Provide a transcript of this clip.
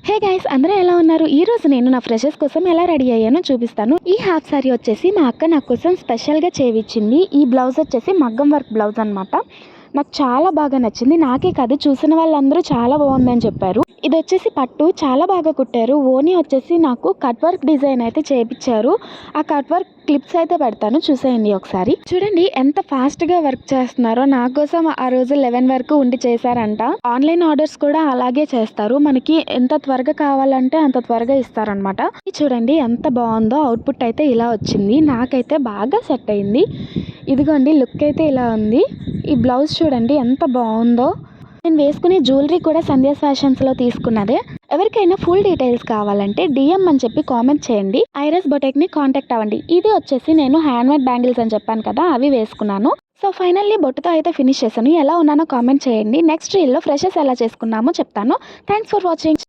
Hey guys, అందరూ ఎలా ఉన్నారు? ఈ రోజు నేను నా ఫ్రెషర్స్ కోసం ఎలా రెడీ అయ్యానో చూపిస్తాను. ఈ హాఫ్ సారీ వచ్చేసి మా అక్క నా కోసం స్పెషల్గా చేయించింది. ఈ బ్లౌజ్ వచ్చేసి మగ్గం వర్క్ బ్లౌజ్ అనమాట. నాకు చాలా బాగా నచ్చింది. నాకే కాదు, చూసిన వాళ్ళందరూ చాలా బాగుందని చెప్పారు. ఇది వచ్చేసి పట్టు చాలా బాగా కుట్టారు. ఓనీ వచ్చేసి నాకు కట్ వర్క్ డిజైన్ అయితే చేయించారు. ఆ కట్ వర్క్ క్లిప్స్ అయితే పెడతాను, చూసేయండి ఒకసారి. చూడండి ఎంత ఫాస్ట్ గా వర్క్ చేస్తున్నారో. నా కోసం ఆ రోజు 11 వరకు ఉండి చేశారంట. ఆన్లైన్ ఆర్డర్స్ కూడా అలాగే చేస్తారు. మనకి ఎంత త్వరగా కావాలంటే అంత త్వరగా ఇస్తారనమాట. చూడండి ఎంత బాగుందో. అవుట్పుట్ అయితే ఇలా వచ్చింది. నాకైతే బాగా సెట్ అయింది. ఇదిగోండి లుక్ అయితే ఇలా ఉంది. ఈ బ్లౌజ్ చూడండి ఎంత బాగుందో. నేను వేసుకునే జ్యువెలరీ కూడా సంధ్యాస్ ఫ్యాషన్స్లో తీసుకున్నదే. ఎవరికైనా ఫుల్ డీటెయిల్స్ కావాలంటే డిఎం అని చెప్పి కామెంట్ చేయండి. ఐరస్ బొటెక్ని కాంటాక్ట్ అవ్వండి. ఇది వచ్చేసి నేను హ్యాండ్ మేడ్ బ్యాంగిల్స్ అని చెప్పాను కదా, అవి వేసుకున్నాను. సో ఫైనల్లీ బొట్టుతో అయితే ఫినిష్ చేశాను. ఎలా ఉన్నానో కామెంట్ చేయండి. నెక్స్ట్ రీల్లో ఫ్రెషర్స్ ఎలా చేసుకున్నామో చెప్తాను. Thanks for watching.